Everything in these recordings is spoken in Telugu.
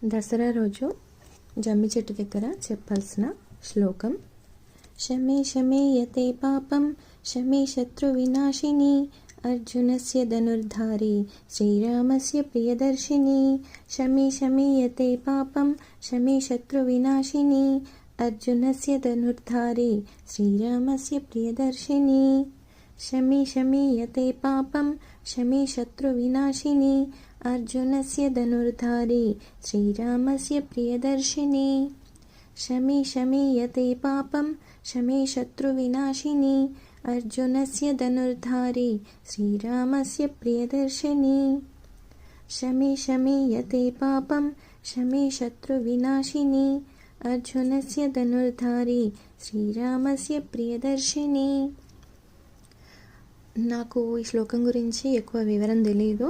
దసరా రోజు జమ్మి చెట్టు దగ్గర చెప్పాల్సిన శ్లోకం. శమే శమేయతే పాపం శమే శత్రు వినాశిని అర్జునస్య ధనుర్ధారి శ్రీరామస్య ప్రియదర్శిని. శమే శమేయతే పాపం శమే శత్రు వినాశిని అర్జునస్య ధనుర్ధారి శ్రీరామస్య ప్రియదర్శిని. శమే శమేయతే పాపం శమే శత్రు వినాశిని అర్జునస్య ధనుర్ధారి శ్రీరామస్య ప్రియదర్శిని. శమే శమేయతే పాపం శమే శత్రు వినాశిని అర్జునస్య ధనుర్ధారి శ్రీరామస్య ప్రియదర్శిని. శమే శమేయతే పాపం శమే శత్రు వినాశిని అర్జునస్య ధనుర్ధారి శ్రీరామస్య ప్రియదర్శిని. నాకు ఈ శ్లోకం గురించి ఎక్కువ వివరం తెలీదు,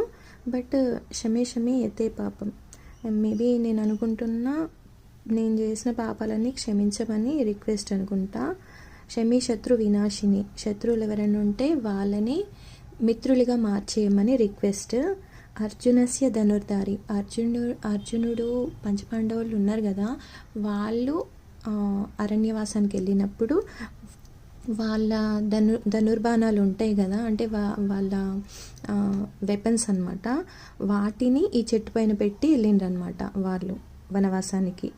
బట్ శమే శమేయతే పాపం మేబీ నేను అనుకుంటున్నా నేను చేసిన పాపాలన్నీ క్షమించమని రిక్వెస్ట్ అనుకుంటా. శమీ శత్రు వినాశిని, శత్రువులు ఎవరైనా ఉంటే వాళ్ళని మిత్రులుగా మార్చేయమని రిక్వెస్ట్. అర్జునస్య ధనుర్ధారి, అర్జునుడు పంచపాండవులు ఉన్నారు కదా, వాళ్ళు అరణ్యవాసానికి వెళ్ళినప్పుడు వాళ్ళ ధనుర్బాణాలు ఉంటాయి కదా, అంటే వాళ్ళ వెపన్స్ అన్నమాట, వాటిని ఈ చెట్టు పైన పెట్టి వెళ్ళిండ్రనమాట వాళ్ళు వనవాసానికి.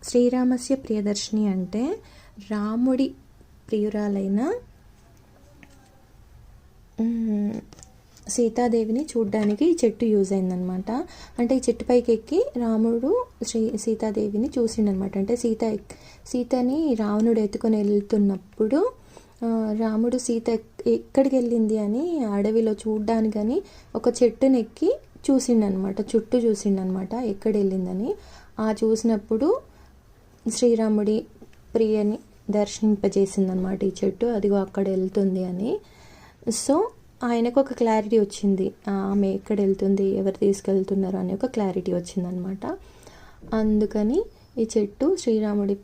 శ్రీరామస్య ప్రియదర్శిని అంటే రాముడి ప్రియురాలైన సీతాదేవిని చూడ్డానికి ఈ చెట్టు యూజ్ అయిందనమాట. అంటే ఈ చెట్టు పైకి ఎక్కి రాముడు సీతాదేవిని చూసిండనమాట. అంటే సీతని రావణుడు ఎత్తుకొని వెళ్తున్నప్పుడు రాముడు సీత ఎక్కడికి వెళ్ళింది అని అడవిలో చూడ్డానికని ఒక చెట్టుని ఎక్కి చూసిండనమాట, చుట్టూ చూసిండనమాట ఎక్కడ వెళ్ళిందని. ఆ చూసినప్పుడు శ్రీరాముడి ప్రియని దర్శింపజేసిందనమాట ఈ చెట్టు, అదిగో అక్కడ వెళ్తుంది అని. సో ఆయనకు ఒక క్లారిటీ వచ్చింది, ఆమె ఎక్కడ వెళ్తుంది, ఎవరు తీసుకెళ్తున్నారు అనే ఒక క్లారిటీ వచ్చిందనమాట. అందుకని ఈ చెట్టు శ్రీరాముడి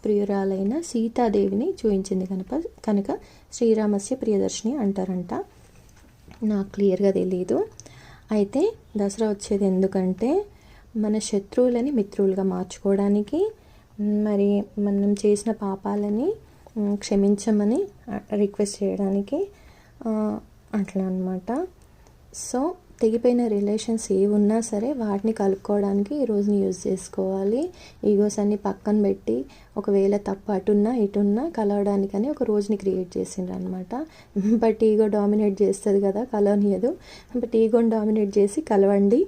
ప్రియురాలైన సీతాదేవిని చూపించింది కనుక శ్రీరామస్య ప్రియదర్శిని అంటారంట. నాకు క్లియర్గా తెలీదు. అయితే దసరా వచ్చేది ఎందుకంటే మన శత్రువులని మిత్రులుగా మార్చుకోవడానికి, మరి మనం చేసిన పాపాలని క్షమించమని రిక్వెస్ట్ చేయడానికి అట్లా అనమాట. సో తెగిపోయిన రిలేషన్స్ ఏ ఉన్నా సరే వాటిని కలుపుకోవడానికి ఈ రోజుని యూజ్ చేసుకోవాలి. ఈగోస్ అన్ని పక్కన పెట్టి ఒకవేళ తప్పు అటున్నా ఇటున్నా కలవడానికని ఒక రోజుని క్రియేట్ చేసిండ్రు అనమాట. బట్ ఈగో డామినేట్ చేస్తుంది కదా, కలవనియదు. బట్ ఈగోని డామినేట్ చేసి కలవండి.